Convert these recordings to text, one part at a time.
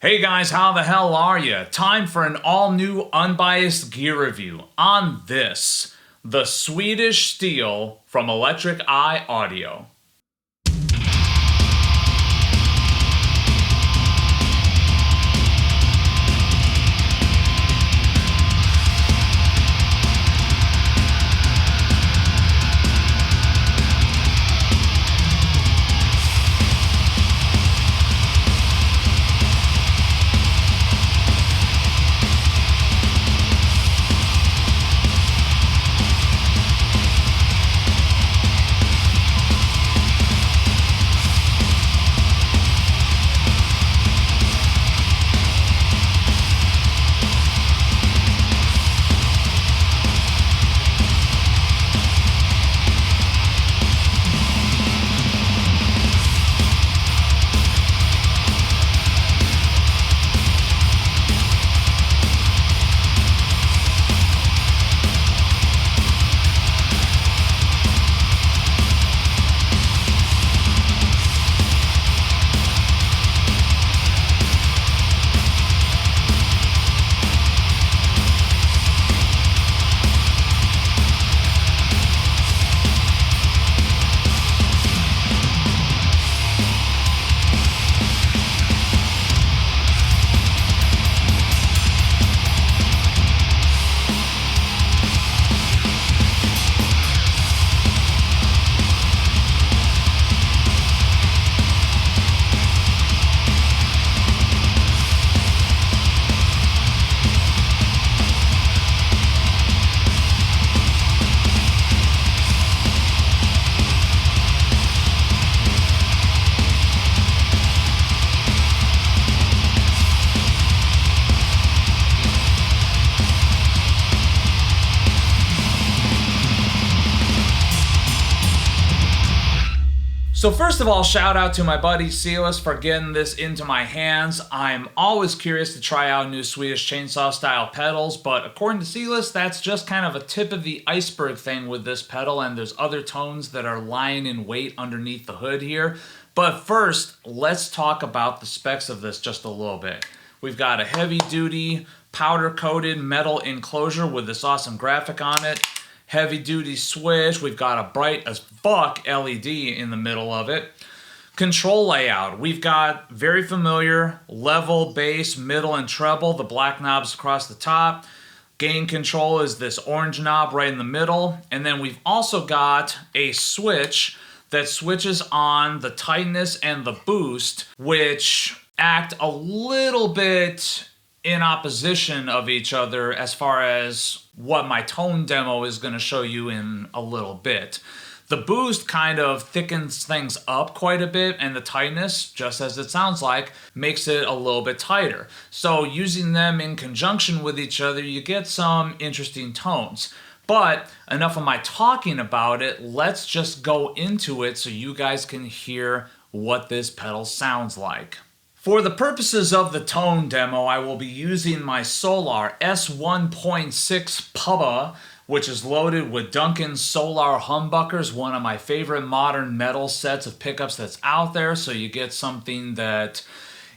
Hey guys, how the hell are you? Time for an all-new unbiased gear review on this, the Swedish Steel from Electric Eye Audio. So first of all, shout out to my buddy Silas for getting this into my hands. I'm always curious to try out new Swedish chainsaw style pedals, but according to Silas, that's just kind of a tip of the iceberg thing with this pedal, and there's other tones that are lying in wait underneath the hood here. But first, let's talk about the specs of this just a little bit. We've got a heavy duty powder coated metal enclosure with this awesome graphic on it. Heavy duty switch, we've got a bright as fuck LED in the middle of it. Control layout, we've got very familiar level, bass, middle, and treble, the black knobs across the top. Gain control is this orange knob right in the middle. And then we've also got a switch that switches on the tightness and the boost, which act a little bit in opposition of each other as far as what my tone demo is going to show you in a little bit. The boost kind of thickens things up quite a bit, and the tightness, just as it sounds like, makes it a little bit tighter. So using them in conjunction with each other, you get some interesting tones. But enough of my talking about it, let's just go into it so you guys can hear what this pedal sounds like. For the purposes of the tone demo, I will be using my Solar S1.6 Pubba, which is loaded with Duncan's Solar humbuckers, one of my favorite modern metal sets of pickups that's out there, so you get something that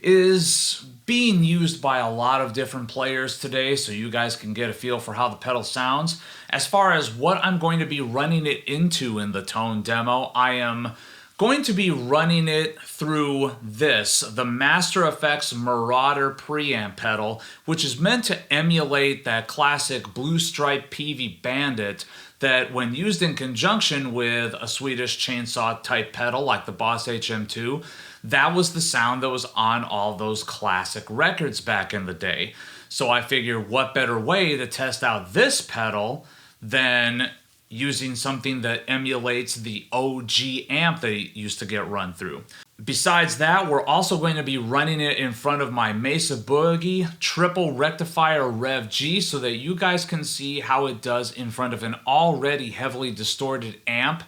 is being used by a lot of different players today, so you guys can get a feel for how the pedal sounds. As far as what I'm going to be running it into in the tone demo, I am going to be running it through this, the Master Effects Marauder preamp pedal, which is meant to emulate that classic Blue Stripe PV Bandit that when used in conjunction with a Swedish chainsaw type pedal like the Boss HM2, that was the sound that was on all those classic records back in the day. So I figured what better way to test out this pedal than using something that emulates the OG amp that it used to get run through. Besides that, we're also going to be running it in front of my Mesa Boogie triple rectifier Rev G so that you guys can see how it does in front of an already heavily distorted amp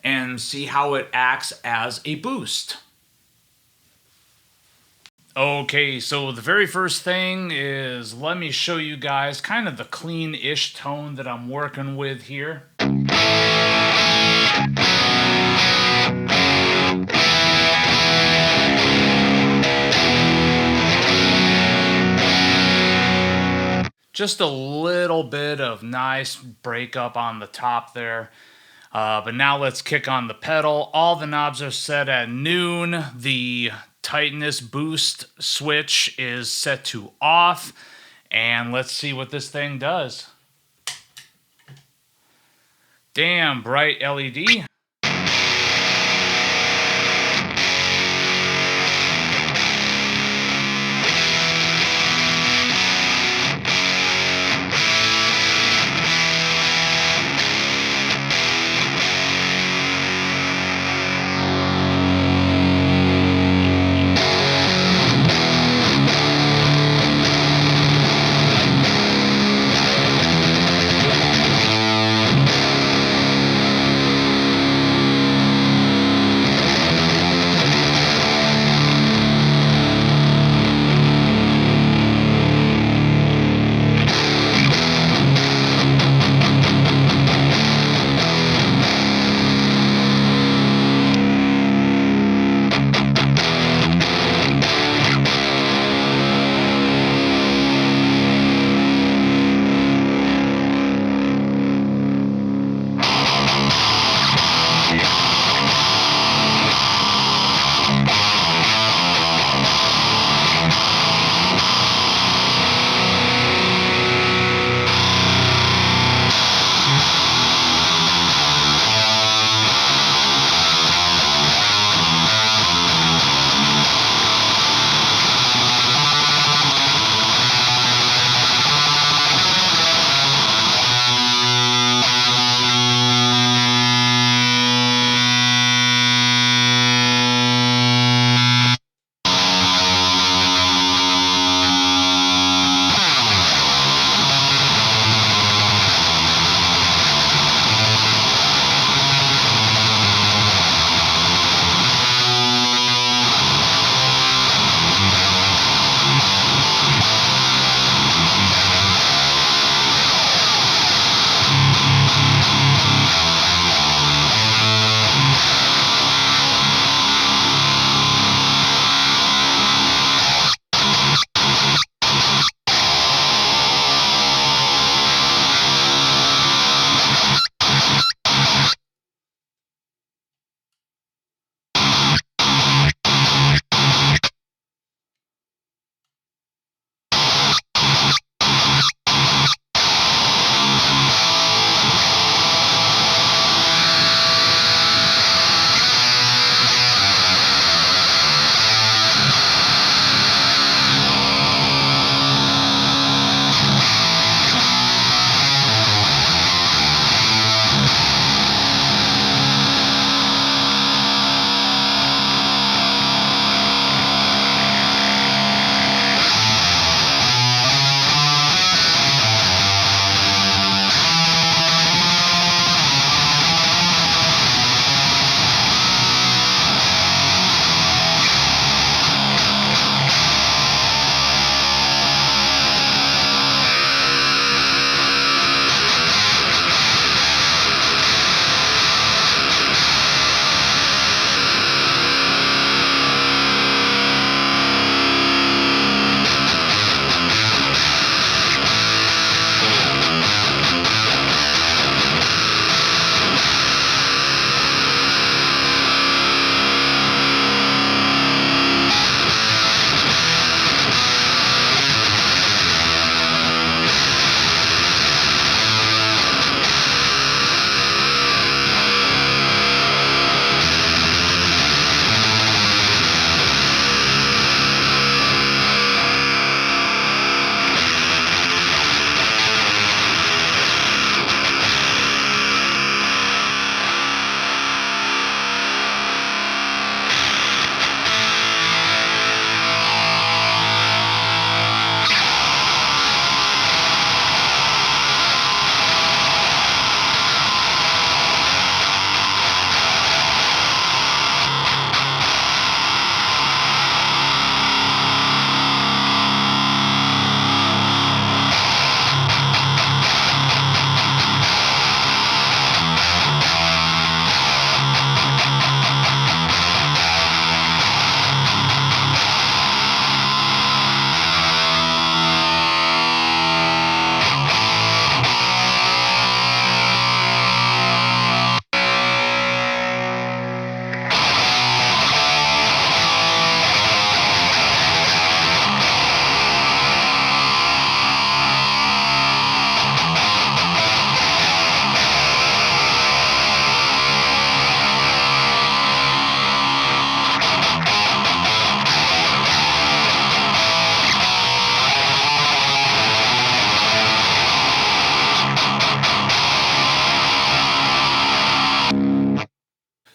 and see how it acts as a boost. Okay, so the very first thing is let me show you guys kind of the clean-ish tone that I'm working with here. Just a little bit of nice breakup on the top there. But now let's kick on the pedal. All the knobs are set at noon. The tightness boost switch is set to off. And let's see what this thing does. Damn bright LED.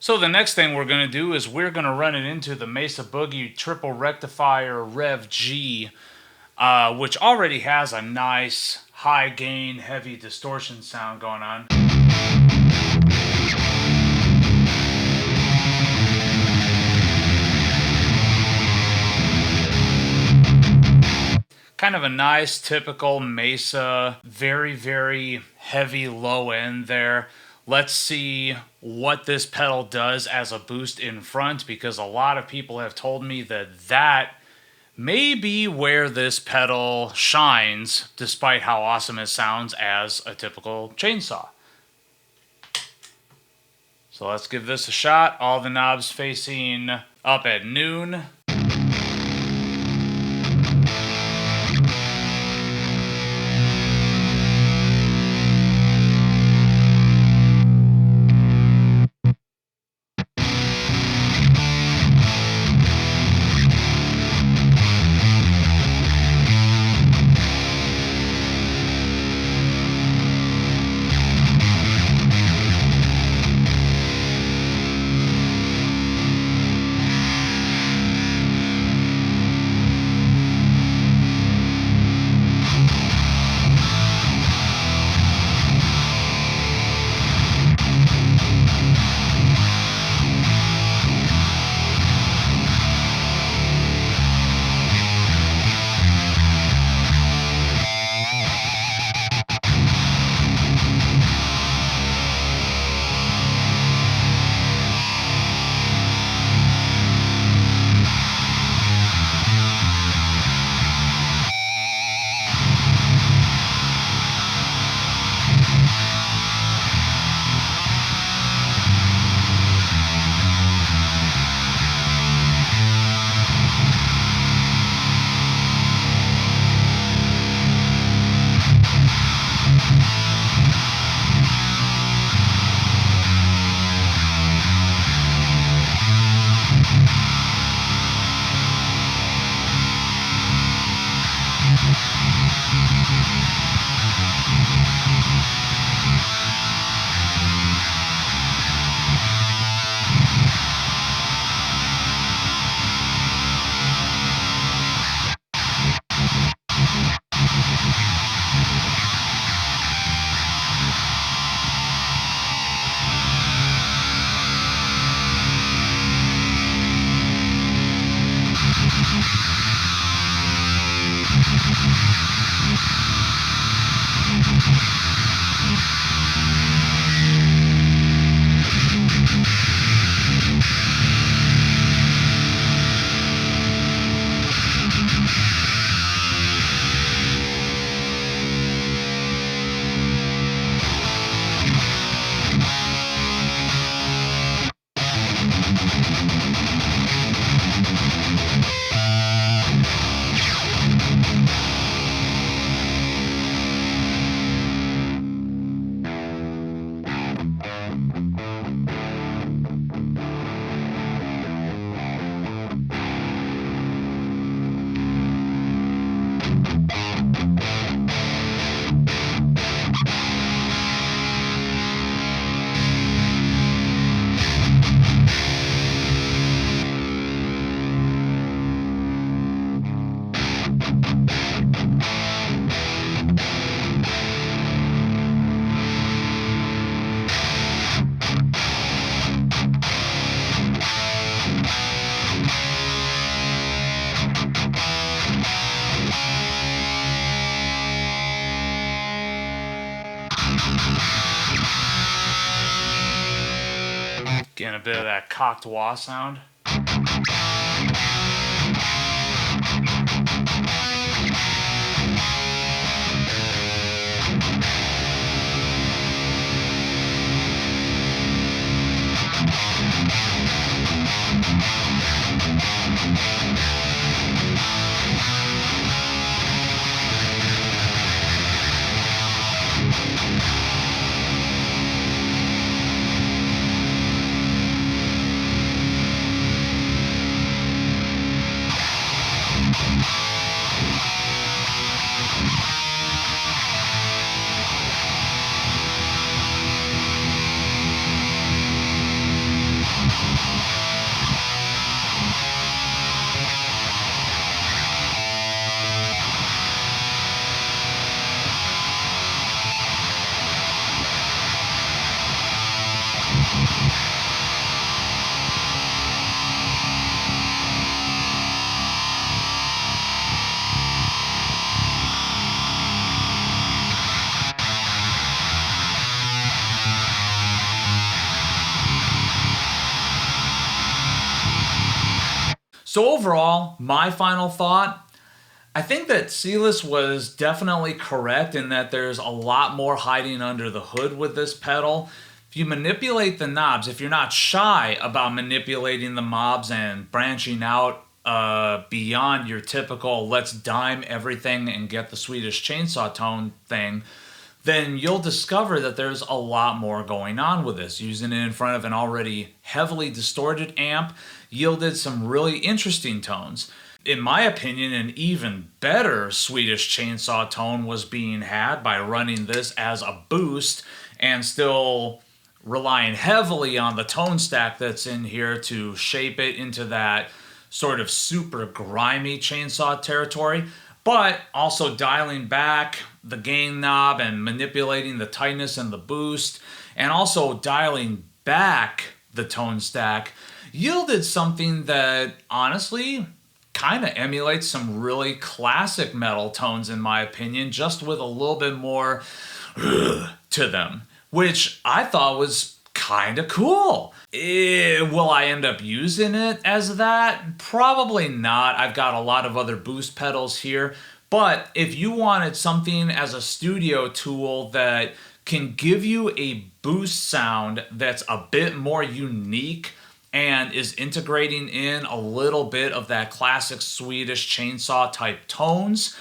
So the next thing we're going to do is we're going to run it into the Mesa Boogie Triple Rectifier Rev G, which already has a nice high gain, heavy distortion sound going on. Kind of a nice, typical Mesa, very, very heavy low end there. Let's see what this pedal does as a boost in front, because a lot of people have told me that may be where this pedal shines, despite how awesome it sounds as a typical chainsaw. So let's give this a shot. All the knobs facing up at noon. Getting a bit of that cocked wah sound. So overall, my final thought, I think that Sealess was definitely correct in that there's a lot more hiding under the hood with this pedal. If you manipulate the knobs, if you're not shy about manipulating the knobs and branching out beyond your typical let's dime everything and get the Swedish chainsaw tone thing, then you'll discover that there's a lot more going on with this. Using it in front of an already heavily distorted amp yielded some really interesting tones. In my opinion, an even better Swedish chainsaw tone was being had by running this as a boost and still relying heavily on the tone stack that's in here to shape it into that sort of super grimy chainsaw territory, but also dialing back the gain knob and manipulating the tightness and the boost, and also dialing back the tone stack yielded something that honestly kind of emulates some really classic metal tones in my opinion, just with a little bit more to them, which I thought was kind of cool. Will I end up using it as that? Probably not. I've got a lot of other boost pedals here, but if you wanted something as a studio tool that can give you a boost sound that's a bit more unique and is integrating in a little bit of that classic Swedish chainsaw type tones,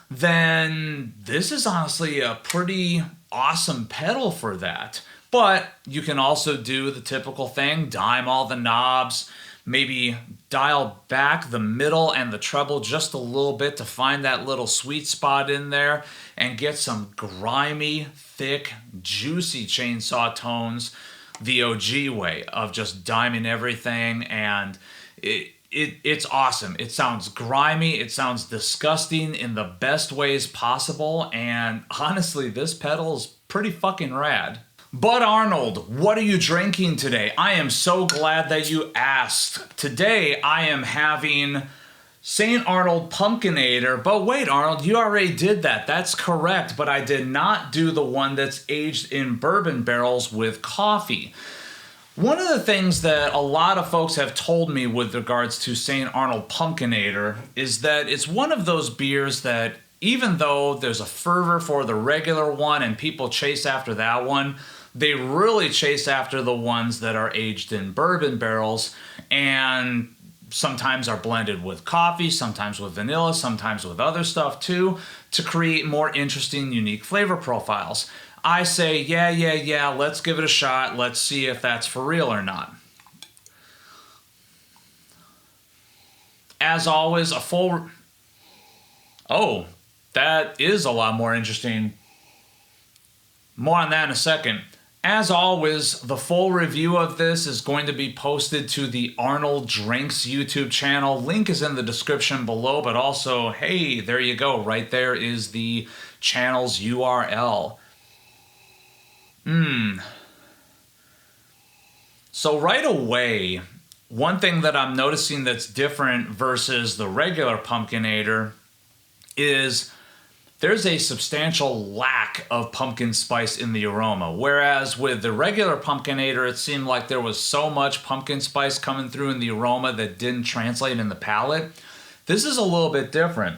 then this is honestly a pretty awesome pedal for that. But you can also do the typical thing, dime all the knobs, maybe dial back the middle and the treble just a little bit to find that little sweet spot in there and get some grimy, thick, juicy chainsaw tones the OG way of just diming everything, and it's awesome. It sounds grimy, it sounds disgusting in the best ways possible, and honestly, this pedal is pretty fucking rad. But Arnold, what are you drinking today? I am so glad that you asked. Today I am having St. Arnold Pumpkinator, but wait Arnold, you already did that. That's correct, but I did not do the one that's aged in bourbon barrels with coffee. One of the things that a lot of folks have told me with regards to St. Arnold Pumpkinator is that it's one of those beers that even though there's a fervor for the regular one and people chase after that one, they really chase after the ones that are aged in bourbon barrels and sometimes are blended with coffee, sometimes with vanilla, sometimes with other stuff too, to create more interesting, unique flavor profiles. I say, yeah, let's give it a shot. Let's see if that's for real or not. As always, Oh, that is a lot more interesting. More on that in a second. As always, the full review of this is going to be posted to the Arnold Drinks YouTube channel. Link is in the description below, but also, hey, there you go. Right there is the channel's URL. So right away, one thing that I'm noticing that's different versus the regular Pumpkinator is there's a substantial lack of pumpkin spice in the aroma. Whereas with the regular Pumpkinator, it seemed like there was so much pumpkin spice coming through in the aroma that didn't translate in the palate. This is a little bit different.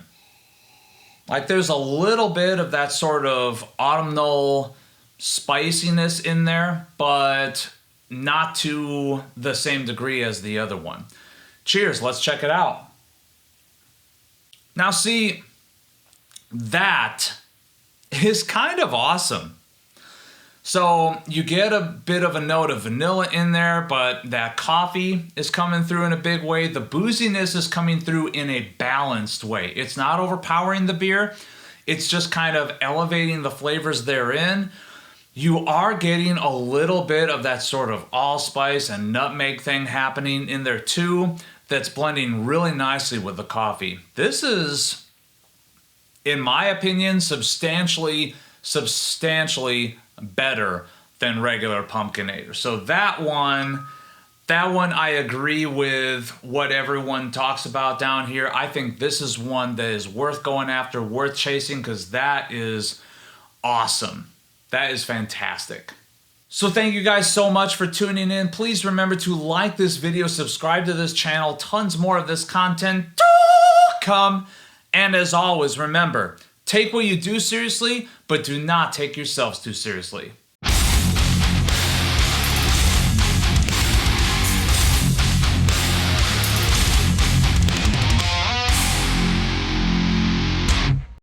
Like there's a little bit of that sort of autumnal spiciness in there, but not to the same degree as the other one. Cheers, let's check it out. Now see, that is kind of awesome. So you get a bit of a note of vanilla in there, but that coffee is coming through in a big way. The booziness is coming through in a balanced way. It's not overpowering the beer. It's just kind of elevating the flavors therein. You are getting a little bit of that sort of allspice and nutmeg thing happening in there too. That's blending really nicely with the coffee. This is, in my opinion, substantially better than regular Pumpkinator. So that one I agree with what everyone talks about down here. I think this is one that is worth going after, worth chasing, because that is awesome. That is fantastic. So thank you guys so much for tuning in. Please remember to like this video, subscribe to this channel. Tons more of this content to come. And as always, remember, take what you do seriously, but do not take yourselves too seriously.